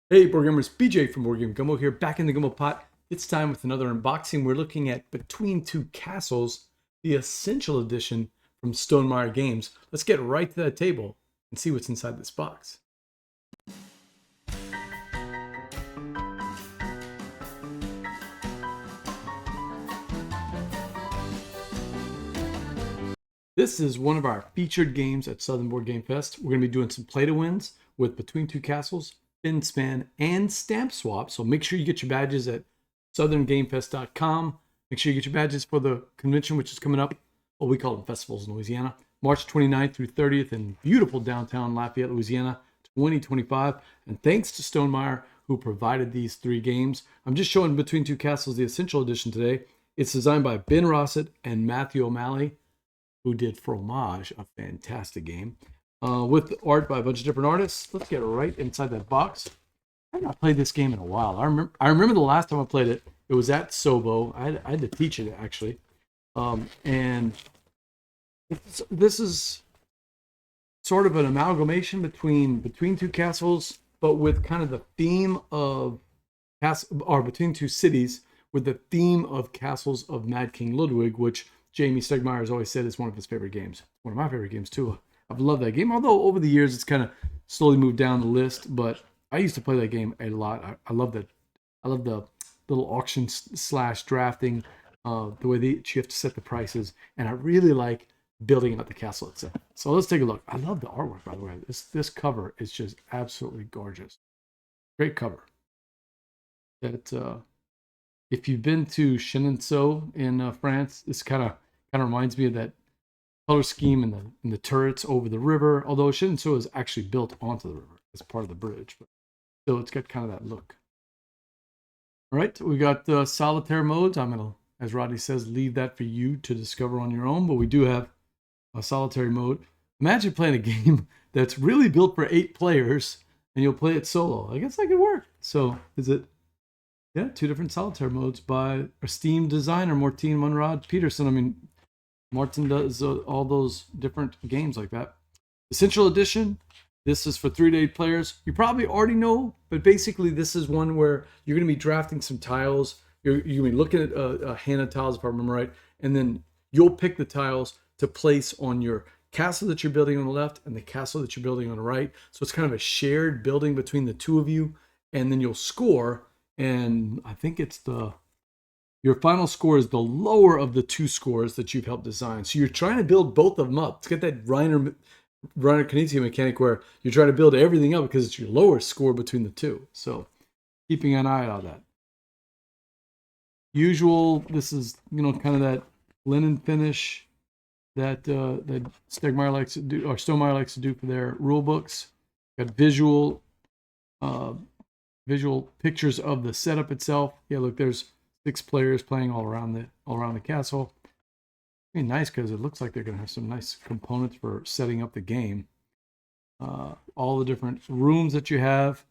Hey, board gamers, BJ from Game Gumbo here, back in the Gumbo pot. It's time with another unboxing. We're looking at Between Two Castles, the Essential Edition from Stonemaier Games. Let's get right to that table and see what's inside this box. This is one of our featured games at Southern Board Game Fest. We're going to be doing some play-to-wins with Between Two Castles, Fin Span, and Stamp Swap. So make sure you get your badges at southerngamefest.com. Make sure you get your badges for the convention, which is coming up. Well, we call them festivals in Louisiana. March 29th through 30th in beautiful downtown Lafayette, Louisiana, 2025. And thanks to Stonemaier, who provided these three games. I'm just showing Between Two Castles, the Essential Edition today. It's designed by Ben Rossett and Matthew O'Malley, who did Fromage, a fantastic game, with art by a bunch of different artists. Let's get right inside that box. I've not played this game in a while. I remember the last time I played it, it was at SoBo. I had to teach it, actually. And this is sort of an amalgamation between two castles, but with kind of the theme of between two cities, with the theme of Castles of Mad King Ludwig, which Jamie Stegmaier has always said is one of his favorite games. One of my favorite games too. I've loved that game. Although over the years it's kind of slowly moved down the list, but I used to play that game a lot. I love that. I love the little auction slash drafting, the way that you have to set the prices, and I really like building out the castle itself. So let's take a look. I love the artwork, by the way. This cover is just absolutely gorgeous. Great cover. That if you've been to Chenonceau in France, this kind of reminds me of that color scheme in the turrets over the river. Although Chenonceau is actually built onto the river as part of the bridge, but still, it's got kind of that look. All right, we got solitaire modes. I'm gonna, as Rodney says, leave that for you to discover on your own. But we do have a solitary mode. Imagine playing a game that's really built for 8 players, and you'll play it solo. I guess that could work. So, is it? Yeah, 2 different solitaire modes by esteemed designer Martin Monrad Peterson. I mean, Martin does all those different games like that. Essential Edition. This is for 3 to 8 players. You probably already know, but basically this is one where you're going to be drafting some tiles. You're going to be looking at a hand of tiles, if I remember right, and then you'll pick the tiles to place on your castle that you're building on the left and the castle that you're building on the right. So it's kind of a shared building between the two of you, and then you'll score. And I think it's your final score is the lower of the 2 scores that you've helped design. So you're trying to build both of them up. It's got that Reiner Knizia mechanic where you're trying to build everything up because it's your lowest score between the 2. So keeping an eye on that. Usual, this is, kind of that linen finish that that Stegmaier likes to do, or Stonemaier likes to do for their rule books. Got uh, visual pictures of the setup itself. Yeah, look, there's 6 players playing all around the castle. Be nice because it looks like they're going to have some nice components for setting up the game. All the different rooms that you have.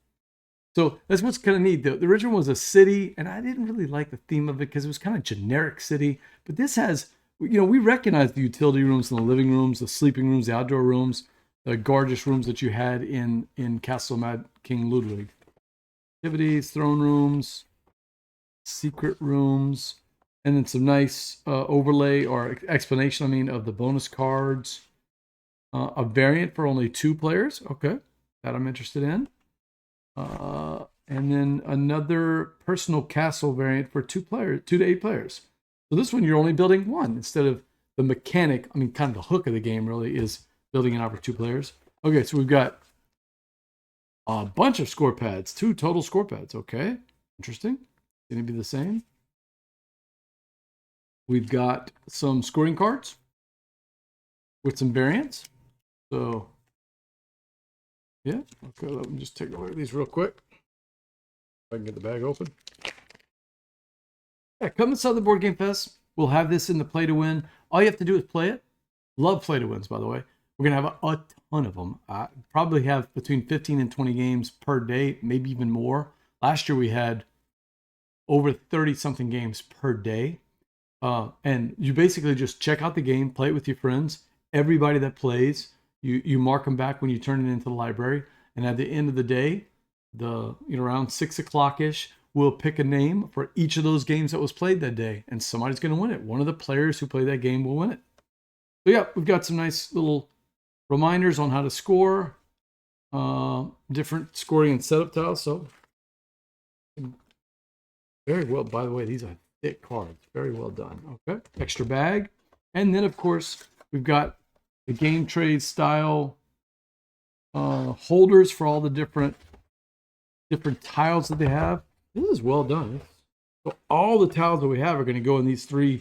So that's what's kind of neat. The original was a city, and I didn't really like the theme of it because it was kind of generic city. But this has, we recognize the utility rooms and the living rooms, the sleeping rooms, the outdoor rooms, the gorgeous rooms that you had in Castle Mad King Ludwig. Activities, throne rooms, secret rooms, and then some nice overlay or explanation, of the bonus cards. A variant for only 2 players. Okay, that I'm interested in. And then another personal castle variant for 2 to 8 players. So this one you're only building 1 instead of the mechanic. Kind of the hook of the game really is building it out for 2 players. Okay, so we've got a bunch of score pads, 2 total score pads. Okay, interesting. Going to be the same. We've got some scoring cards with some variants. So, yeah. Okay, let me just take a look at these real quick. If I can get the bag open. Yeah, come to Southern Board Game Fest. We'll have this in the play to win. All you have to do is play it. Love play to wins, by the way. We're going to have a ton of them. Probably have between 15 and 20 games per day, maybe even more. Last year we had over 30 something games per day. And you basically just check out the game, play it with your friends. Everybody that plays, you mark them back when you turn it into the library. And at the end of the day, around 6 o'clock ish, we'll pick a name for each of those games that was played that day, and somebody's going to win it. One of the players who played that game will win it. So yeah, we've got some nice little reminders on how to score, different scoring and setup tiles. So very well. By the way, these are thick cards. Very well done. Okay, extra bag, and then of course we've got the game trade style holders for all the different tiles that they have. This is well done. So all the tiles that we have are going to go in these 3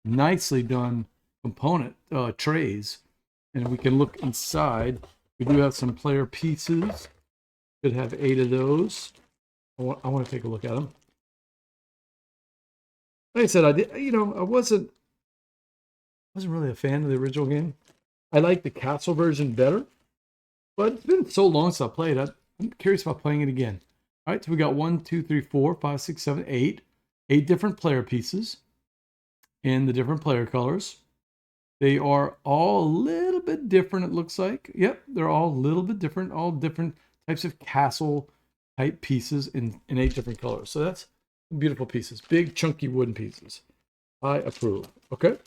nicely done component trays, and we can look inside. We do have some player pieces. Should have 8 of those. I want to take a look at them. Like I said, I wasn't really a fan of the original game. I like the castle version better, but it's been so long since I played it. I'm curious about playing it again. All right, so we got 1, 2, 3, 4, 5, 6, 7, 8. 8 different player pieces in the different player colors. They are all a little bit different, it looks like. Yep, they're all a little bit different. All different types of castle type pieces in 8 different colors. So that's beautiful pieces. Big, chunky wooden pieces. I approve. Okay.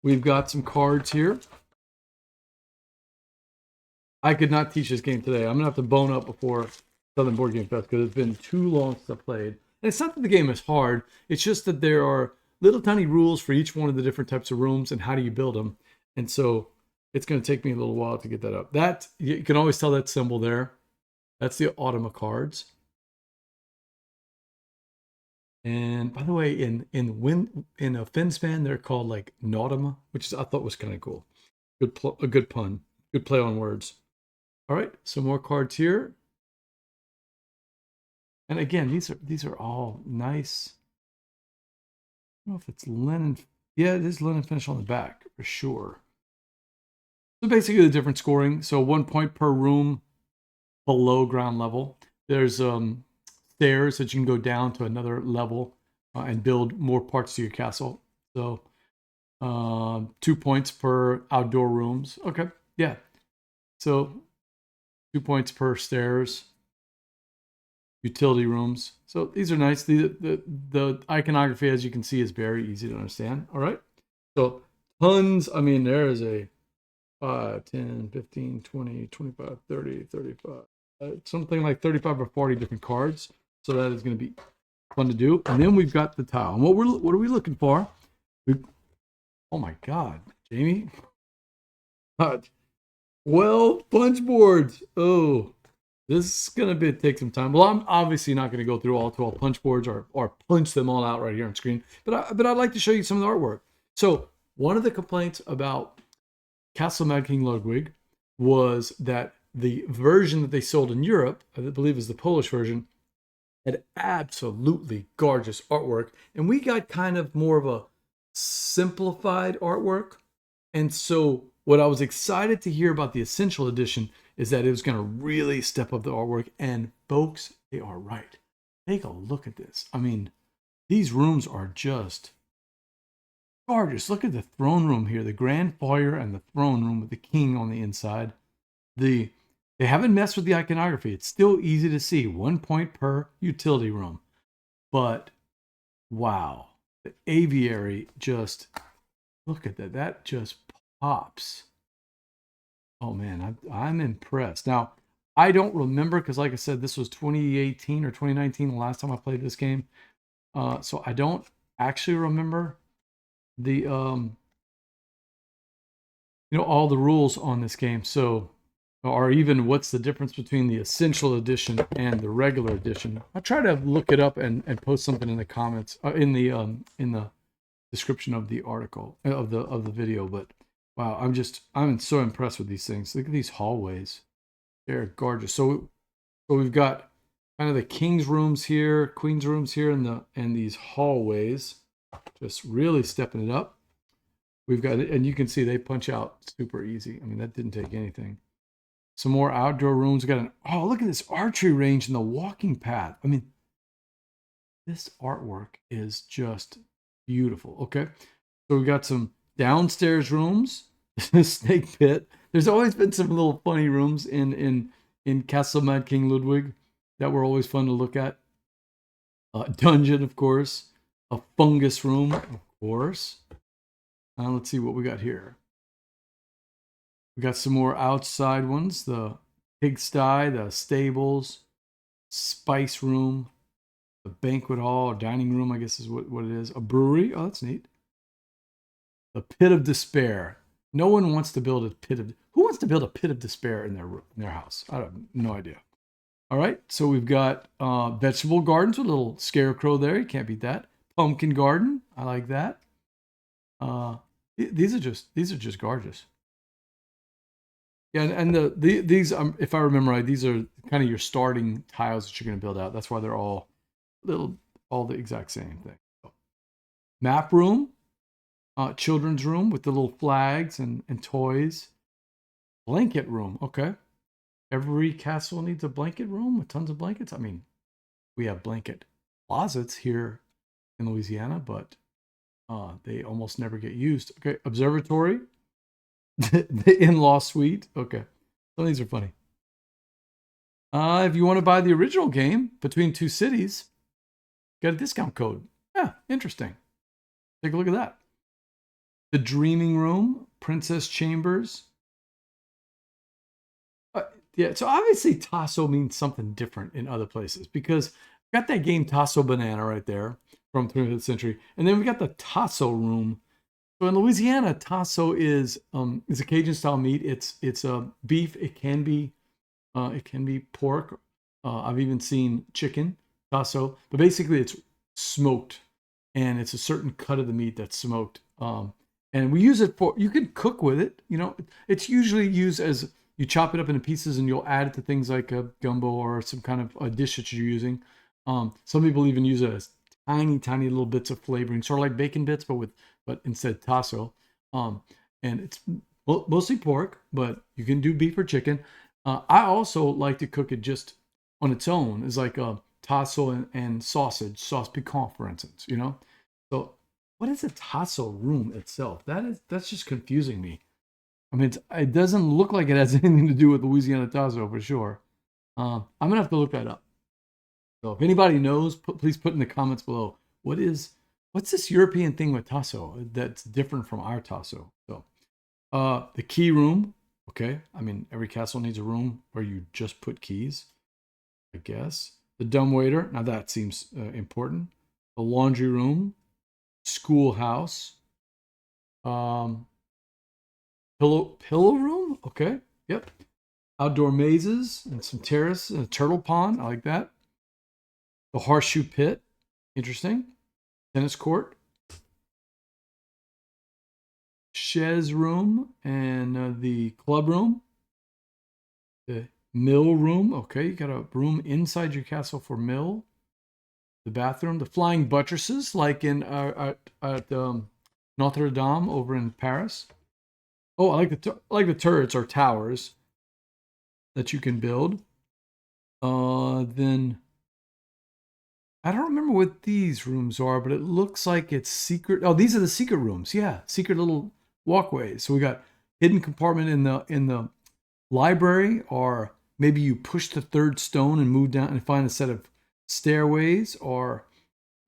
We've got some cards here. I could not teach this game today. I'm going to have to bone up before Southern Board Game Fest because it's been too long since I played. And it's not that the game is hard. It's just that there are little tiny rules for each one of the different types of rooms and how do you build them. And so it's going to take me a little while to get that up. That, you can always tell that symbol there. That's the Automa cards. And by the way, in a Finspan, they're called like Nautoma, which I thought was kind of cool. A good pun. Good play on words. All right, some more cards here. And again, these are all nice. I don't know if it's linen. Yeah, it is linen finish on the back for sure. So basically the different scoring. So 1 point per room below ground level. There's stairs that you can go down to another level and build more parts to your castle. So 2 points per outdoor rooms. Okay, yeah. So 2 points per stairs. Utility rooms. So these are nice. The iconography, as you can see, is very easy to understand. All right. So tons. I mean, there is a 5, 10, 15, 20, 25, 30, 35. Something like 35 or 40 different cards. So that is going to be fun to do. And then we've got the tile. And what are we looking for? Oh my God, Jamie. 12 punch boards. Oh. This is going to take some time. Well, I'm obviously not going to go through all 12 punch boards or punch them all out right here on screen. But I'd like to show you some of the artwork. So one of the complaints about Castle Mad King Ludwig was that the version that they sold in Europe, I believe is the Polish version, had absolutely gorgeous artwork. And we got kind of more of a simplified artwork. And so what I was excited to hear about the Essential Edition is that it was going to really step up the artwork. And folks, they are right. Take a look at this. I mean, these rooms are just gorgeous. Look at the throne room here, the grand foyer and the throne room with the king on the inside. They haven't messed with the iconography. It's still easy to see. 1 point per utility room. But wow, the aviary just, look at that. That just pops. Oh man, I'm impressed. Now, I don't remember because, like I said, this was 2018 or 2019, the last time I played this game. So I don't actually remember the all the rules on this game. So, or even what's the difference between the Essential Edition and the regular edition. I'll try to look it up and post something in the comments, in the description of the article of the video. But wow, I'm so impressed with these things. Look at these hallways. They're gorgeous. So we've got kind of the king's rooms here, queen's rooms here, and these hallways. Just really stepping it up. We've got, and you can see they punch out super easy. I mean, that didn't take anything. Some more outdoor rooms. We got look at this archery range and the walking path. I mean, this artwork is just beautiful. Okay. So we got some downstairs rooms, snake pit. There's always been some little funny rooms in in Castle Mad King Ludwig that were always fun to look at. Dungeon, of course. A fungus room, of course. Let's see what we got here. We got some more outside ones. The pigsty, the stables, spice room, the banquet hall or dining room, I guess is what it is. A brewery. Oh, that's neat. The pit of despair. No one wants to build a pit of... Who wants to build a pit of despair in their house? I have no idea. All right, so we've got vegetable gardens with a little scarecrow there. You can't beat that. Pumpkin garden. I like that. These are just gorgeous. Yeah, and these, if I remember right, these are kind of your starting tiles that you're going to build out. That's why they're all the exact same thing. So, map room, children's room with the little flags and toys. Blanket room, okay. Every castle needs a blanket room with tons of blankets. I mean, we have blanket closets here in Louisiana, but they almost never get used. Okay, observatory. The in-law suite. Okay. Some of these are funny. If you want to buy the original game, Between Two Cities, got a discount code. Yeah, interesting. Take a look at that. The Dreaming Room, Princess Chambers. Yeah, so obviously Tasso means something different in other places because we got that game Tasso Banana right there from 20th century. And then we got the Tasso Room. So in Louisiana, tasso is a Cajun style meat. It's beef. It can be pork. I've even seen chicken tasso, but basically it's smoked, and it's a certain cut of the meat that's smoked. And we use it for, you can cook with it. You know, it's usually used as you chop it up into pieces and you'll add it to things like a gumbo or some kind of a dish that you're using. Some people even use it as tiny little bits of flavoring, sort of like bacon bits, but instead tasso. And it's mostly pork, but you can do beef or chicken. I also like to cook it just on its own, as like a tasso and sausage, sauce piquant, for instance. You know, so what is a tasso room itself? That's just confusing me. I mean, it doesn't look like it has anything to do with Louisiana tasso for sure. I'm gonna have to look that up. So if anybody knows, please put in the comments below. What's this European thing with tasso that's different from our tasso? So the key room. Okay, I mean, every castle needs a room where you just put keys, I guess. The dumbwaiter. Now that seems important. The laundry room. Schoolhouse. Pillow room. Okay. Yep. Outdoor mazes and some terrace and a turtle pond. I like that. The horseshoe pit. Interesting. Tennis court. Chaise room and the club room. The mill room. Okay, you got a room inside your castle for mill. The bathroom. The flying buttresses, like in at Notre Dame over in Paris. Oh, I like the turrets or towers that you can build. Then I don't remember what these rooms are, but it looks like it's secret. Oh, these are the secret rooms. Yeah, secret little walkways. So we got hidden compartment in the library, or maybe you push the third stone and move down and find a set of stairways, or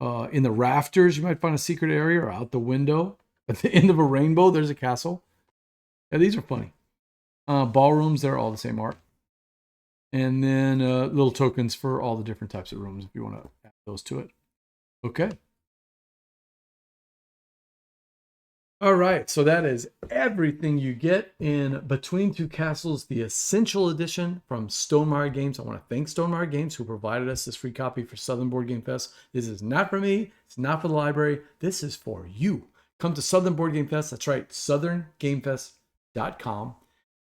in the rafters you might find a secret area, or out the window at the end of a rainbow there's a castle. Yeah, these are funny. Ballrooms, they're all the same art. And then little tokens for all the different types of rooms if you want to add those to it. Okay. All right, so that is everything you get in Between Two Castles, the Essential Edition from Stonemaier Games. I want to thank Stonemaier Games who provided us this free copy for Southern Board Game Fest. This is not for me. It's not for the library. This is for you. Come to Southern Board Game Fest. That's right, southerngamefest.com.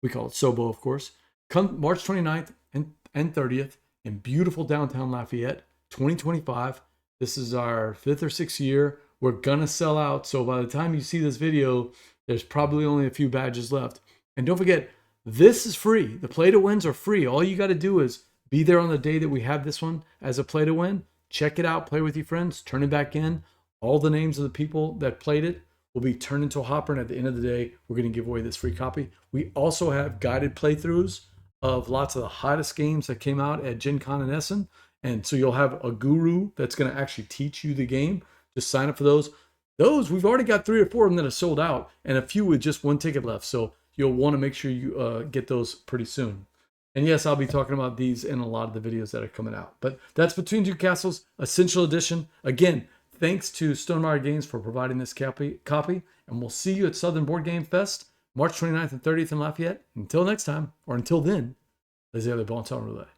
We call it SoBo, of course. Come March 29th and 30th in beautiful downtown Lafayette, 2025. This is our 5th or 6th year. We're gonna sell out, so by the time you see this video, there's probably only a few badges left. And don't forget, this is free. The play to wins are free. All you got to do is be there on the day that we have this one as a play to win. Check it out, play with your friends, turn it back in. All the names of the people that played it will be turned into a hopper, and at the end of the day, we're going to give away this free copy. We also have guided playthroughs of lots of the hottest games that came out at Gen Con and Essen. And so you'll have a guru that's going to actually teach you the game. Just sign up for those. Those, we've already got 3 or 4 of them that are sold out, and a few with just 1 ticket left. So you'll want to make sure you get those pretty soon. And yes, I'll be talking about these in a lot of the videos that are coming out. But that's Between Two Castles Essential Edition. Again, thanks to Stonemaier Games for providing this copy. And we'll see you at Southern Board Game Fest, March 29th and 30th in Lafayette. Until next time, or until then, laissez, bon temps, rouler.